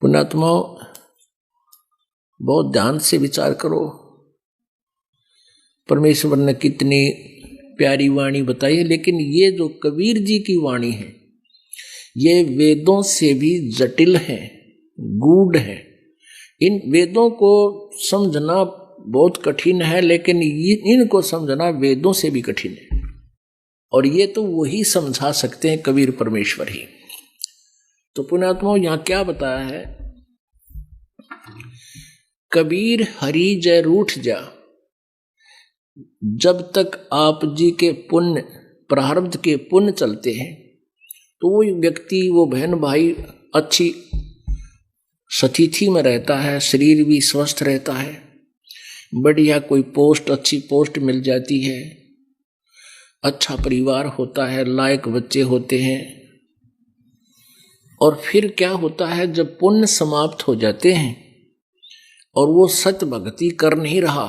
पुण्यात्माओं, बहुत ध्यान से विचार करो। परमेश्वर ने कितनी प्यारी वाणी बताई है, लेकिन ये जो कबीर जी की वाणी है ये वेदों से भी जटिल है, गूढ़ है। इन वेदों को समझना बहुत कठिन है, लेकिन इनको समझना वेदों से भी कठिन है। और ये तो वही समझा सकते हैं, कबीर परमेश्वर ही। तो पुण्यात्माओं, यहाँ क्या बताया है? कबीर हरि जय रूठ जा। जब तक आप जी के पुण्य, प्रारब्ध के पुण्य चलते हैं, तो वो व्यक्ति, वो बहन भाई अच्छी स्थिति में रहता है, शरीर भी स्वस्थ रहता है, बढ़िया कोई पोस्ट, अच्छी पोस्ट मिल जाती है, अच्छा परिवार होता है, लायक बच्चे होते हैं। और फिर क्या होता है, जब पुण्य समाप्त हो जाते हैं और वो सत भक्ति कर नहीं रहा,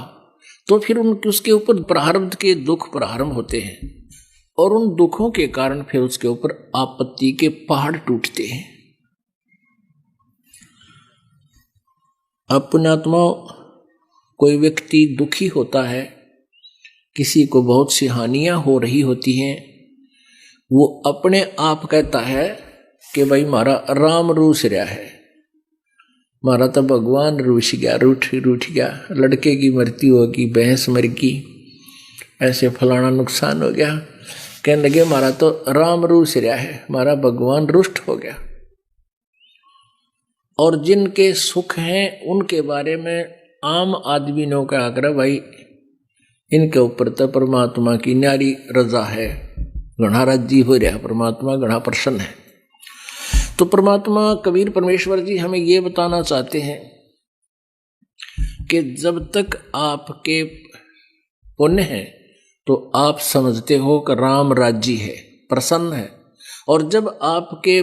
तो फिर उसके ऊपर प्रारब्ध के दुख प्रारंभ होते हैं, और उन दुखों के कारण फिर उसके ऊपर आपत्ति के पहाड़ टूटते हैं। अब पुण्यात्माओं, कोई व्यक्ति दुखी होता है, किसी को बहुत सी हानियां हो रही होती हैं, वो अपने आप कहता है कि भाई मारा राम रूस रहा है, मारा तो भगवान रूस गया, रूठ गया, लड़के की मृत्यु होगी, भैंस मर गई, ऐसे फलाना नुकसान हो गया। कहने लगे मारा तो राम रूस रहा है, मारा भगवान रुष्ट हो गया। और जिनके सुख हैं उनके बारे में आम आदमी ने का आग्रह, भाई इनके ऊपर तो परमात्मा की न्यारी रजा है, घना राजी हो रहा, परमात्मा घना प्रसन्न है। तो परमात्मा कबीर परमेश्वर जी हमें ये बताना चाहते हैं कि जब तक आपके पुण्य है तो आप समझते हो कि राम राजी है, प्रसन्न है। और जब आपके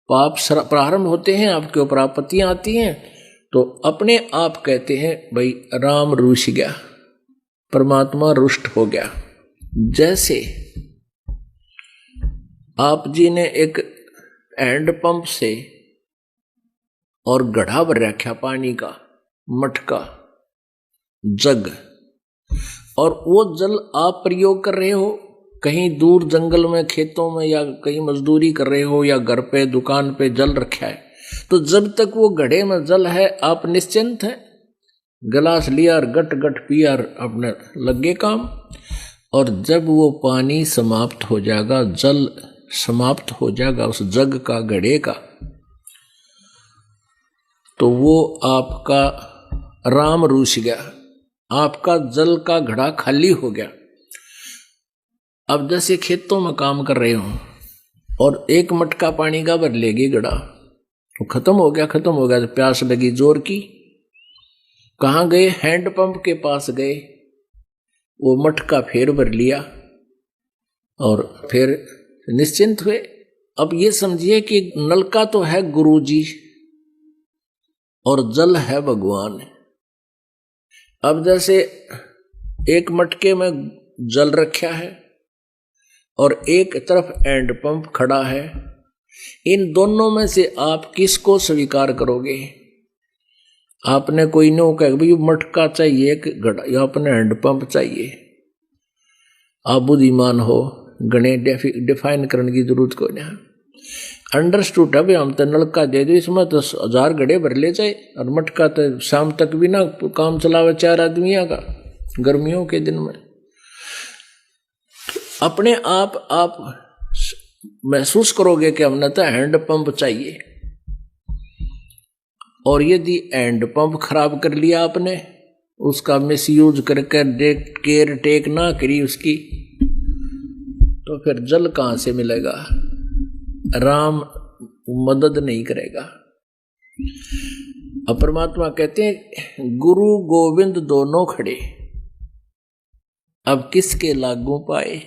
पाप प्रारंभ होते हैं, आपके ऊपर आपत्तियां आती हैं, तो अपने आप कहते हैं भाई राम रूठ गया, परमात्मा रुष्ट हो गया। जैसे आप जी ने एक हैंड पंप से और गढ़ा भर रखा पानी का, मटका, जग, और वो जल आप प्रयोग कर रहे हो, कहीं दूर जंगल में, खेतों में, या कहीं मजदूरी कर रहे हो, या घर पे दुकान पे जल रखा है, तो जब तक वो घड़े में जल है आप निश्चिंत हैं, गिलास लिया और गट गट पिया और अपने लगे काम। और जब वो पानी समाप्त हो जाएगा, जल समाप्त हो जाएगा उस जग का, घड़े का, तो वो आपका राम रूठ गया, आपका जल का घड़ा खाली हो गया। अब जैसे खेतों में काम कर रहे हो और एक मटका पानी का भर लेगी घड़ा, तो खत्म हो गया, तो प्यास लगी जोर की, कहाँ गए? हैंडपंप के पास गए, वो मटका फेर भर लिया और फिर निश्चिंत हुए। अब ये समझिए कि नलका तो है गुरुजी और जल है भगवान। अब जैसे एक मटके में जल रखा है और एक तरफ हैंड पंप खड़ा है, इन दोनों में से आप किसको स्वीकार करोगे? आपने कोई नहीं कहा भाई मटका चाहिए कि घड़ा, या अपने हैंड पंप चाहिए। आप बुद्धिमान हो, गणे डिफाइन करने की जरूरत को नहीं। अंडरस्टूड है भाई, हम तो नलका दे दो, इसमें तो 1000 घड़े भर ले जाए, और मटका तो शाम तक भी ना काम चलावे 4 आदमी का, गर्मियों के दिन में। अपने आप महसूस करोगे कि हमने तो हैंड पंप चाहिए। और यदि हैंड पंप खराब कर लिया आपने, उसका मिसयूज करके केयर टेक ना करी उसकी, तो फिर जल कहां से मिलेगा? राम मदद नहीं करेगा। अब परमात्मा कहते हैं गुरु गोविंद दोनों खड़े, अब किसके लागू पाए?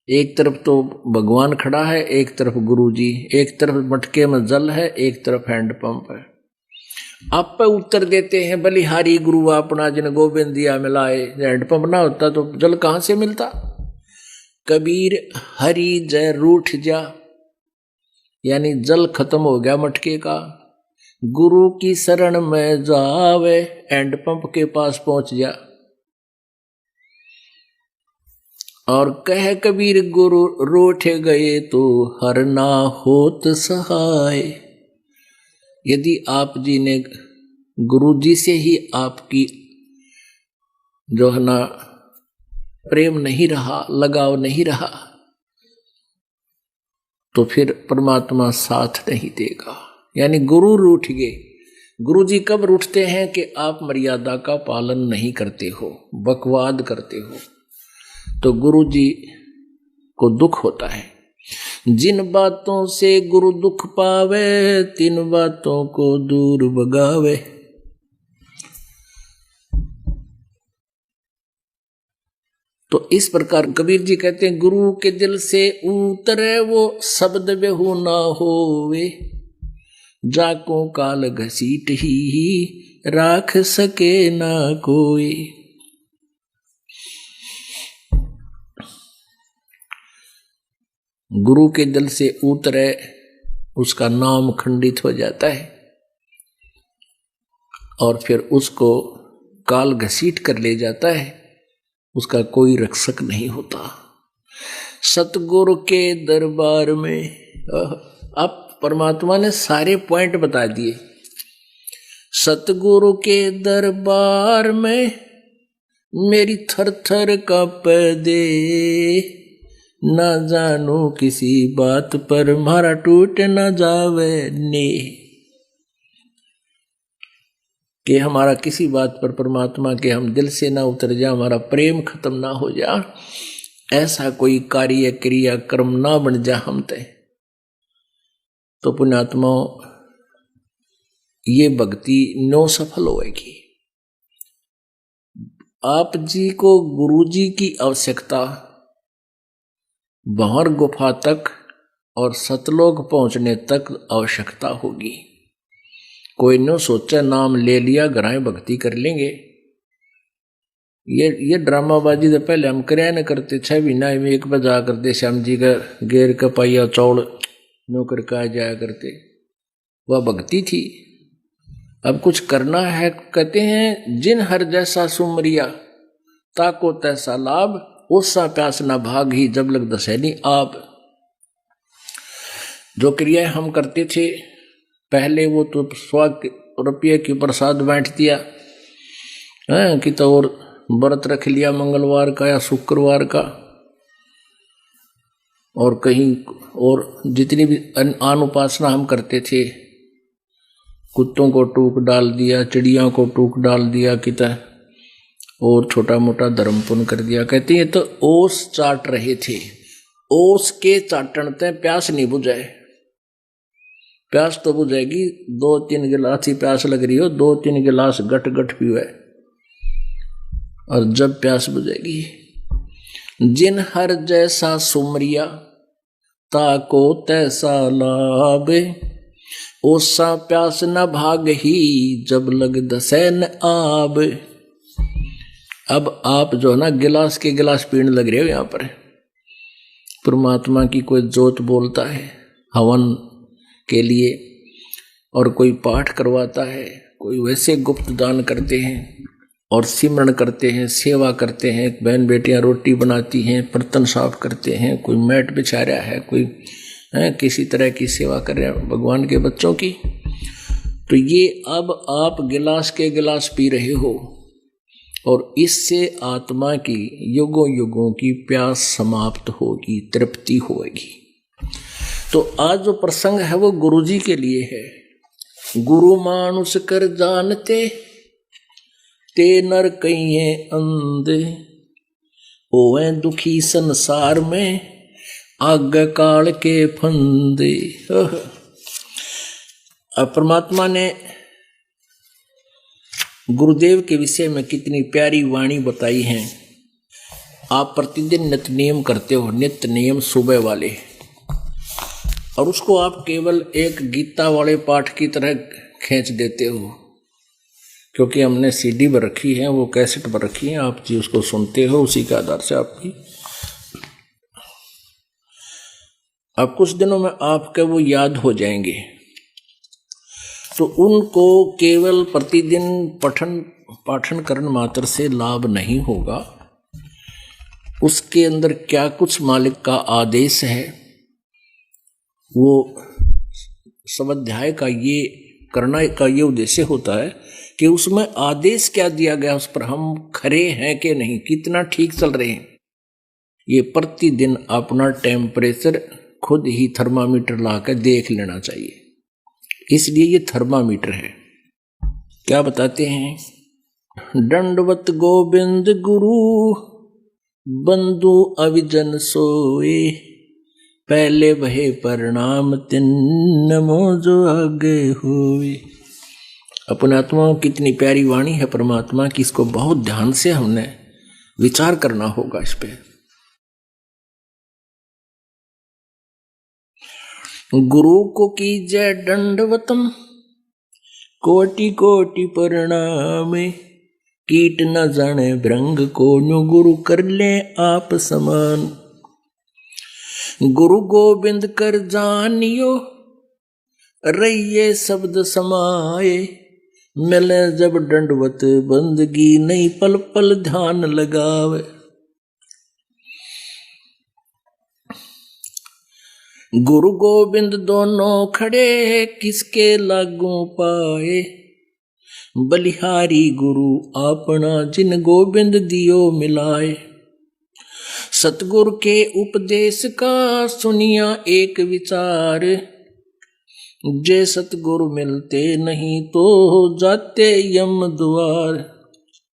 एक तरफ तो भगवान खड़ा है, एक तरफ गुरु जी, एक तरफ मटके में जल है, एक तरफ हैंड पंप है। आप पे उत्तर देते हैं बलिहारी गुरु अपना जिन गोविंद दिया मिलाए। हैंड पंप ना होता तो जल कहां से मिलता? कबीर हरि जय रूठ जा। यानी जल खत्म हो गया मटके का, गुरु की शरण में जावे, एंड पंप के पास पहुंच जा। और कह कबीर गुरु रूठ गए तो हर ना होत सहाय। यदि आप जी ने गुरु जी से ही आपकी जो है ना प्रेम नहीं रहा, लगाव नहीं रहा, तो फिर परमात्मा साथ नहीं देगा। यानी गुरु रूठ गए। गुरु जी कब रूठते हैं कि आप मर्यादा का पालन नहीं करते हो, बकवाद करते हो, तो गुरु जी को दुख होता है। जिन बातों से गुरु दुख पावे, तिन बातों को दूर भगावे। तो इस प्रकार कबीर जी कहते हैं, गुरु के दिल से उतरे वो शब्द बेहू ना होवे, जाको काल घसीट ही राख सके ना कोई। गुरु के दिल से उतरे उसका नाम खंडित हो जाता है और फिर उसको काल घसीट कर ले जाता है, उसका कोई रक्षक नहीं होता। सतगुरु के दरबार में, अब परमात्मा ने सारे पॉइंट बता दिए। सतगुरु के दरबार में मेरी थर थर कांपे दे, ना जानू किसी बात पर मारा टूट ना जावे ने। कि हमारा किसी बात पर परमात्मा के हम दिल से ना उतर जा, हमारा प्रेम खत्म ना हो जा, ऐसा कोई कार्य क्रिया कर्म ना बन जा हम तय। तो पुण्यात्माओं, ये भक्ति नो सफल होएगी। आप जी को गुरु जी की आवश्यकता बाहर गुफा तक और सतलोक पहुंचने तक आवश्यकता होगी। कोई न सोचा नाम ले लिया घराए भक्ति कर लेंगे, ये ड्रामाबाजी तो पहले हम करे न करते। 6 महीना में एक बार जा करते, श्याम जी का गेर का पाइया चौड़ नौकर का जाया करते, वह भक्ति थी। अब कुछ करना है, कहते हैं जिन हर जैसा सुमरिया, ताको तैसा लाभ, उससा प्यास न भाग ही जब लग दसैनी आप। जो क्रियाएं हम करते थे पहले, वो तो 100 रुपये की प्रसाद बांट दिया है कि, तो और व्रत रख लिया मंगलवार का या शुक्रवार का, और कहीं और जितनी भी आन उपासना हम करते थे, कुत्तों को टूक डाल दिया, चिड़िया को टूक डाल दिया किता, और छोटा मोटा धर्म पुण्य कर दिया। कहते हैं तो ओस चाट रहे थे, ओस के चाटन ते प्यास नहीं बुझाए। प्यास तो बुझेगी, 2-3 गिलास ही प्यास लग रही हो, 2-3 गिलास गट गट पीवे, और जब प्यास बुझेगी। जिन हर जैसा सुमरिया, ताको तैसा लाभ, ओसा प्यास न भाग ही जब लग दसैन आब। अब आप जो है ना गिलास के गिलास पीने लग रहे हो। यहाँ पर परमात्मा की कोई जोत बोलता है हवन के लिए, और कोई पाठ करवाता है, कोई वैसे गुप्त दान करते हैं और सिमरन करते हैं, सेवा करते हैं। बहन बेटियां रोटी बनाती हैं, बर्तन साफ करते हैं, कोई मैट बिछा रहा है, कोई किसी तरह की सेवा कर रहे हैं भगवान के बच्चों की। तो ये अब आप गिलास के गिलास पी रहे हो, और इससे आत्मा की युगों युगों की प्यास समाप्त होगी, तृप्ति होगी। तो आज जो प्रसंग है वो गुरु जी के लिए है। गुरु मानुष कर जानते, ते नर कहिए अंधे, ओए दुखी संसार में आगे काल के फंदे। अब परमात्मा ने गुरुदेव के विषय में कितनी प्यारी वाणी बताई है। आप प्रतिदिन नित्य नियम करते हो, नित्य नियम सुबह वाले, और उसको आप केवल एक गीता वाले पाठ की तरह खींच देते हो, क्योंकि हमने सीडी पर रखी है, वो कैसेट पर रखी है, आप जी उसको सुनते हो, उसी के आधार से आपकी। अब कुछ दिनों में आपके वो याद हो जाएंगे, तो उनको केवल प्रतिदिन पाठन करने मात्र से लाभ नहीं होगा। उसके अंदर क्या कुछ मालिक का आदेश है, वो स्वाध्याय का ये करना का ये उद्देश्य होता है कि उसमें आदेश क्या दिया गया, उस पर हम खरे हैं कि नहीं, कितना ठीक चल रहे हैं। ये प्रतिदिन अपना टेम्परेचर खुद ही थर्मामीटर लाकर देख लेना चाहिए। इसलिए ये थर्मामीटर है। क्या बताते हैं, दंडवत गोविंद गुरु बंधु अविजन सोए, पहले वहे प्रणाम तिन्नमो जो आगे हुए। अपने आत्मा की कितनी प्यारी वाणी है परमात्मा की, इसको बहुत ध्यान से हमने विचार करना होगा इस पे। गुरु को कीजय दंडवतम, कोटि कोटि प्रणाम, कीट न जाने भृंग को न्यू गुरु कर ले आप समान। गुरु गोविंद कर जानियो, रहिए शब्द समाए, मिले जब दंडवत बंदगी, नहीं पल पल ध्यान लगावे। गुरु गोविंद दोनों खड़े, किसके लागू पाए, बलिहारी गुरु अपना जिन गोविंद दियो मिलाए। सतगुरु के उपदेश का सुनिया एक विचार, जे सतगुरु मिलते नहीं तो जाते यम द्वार।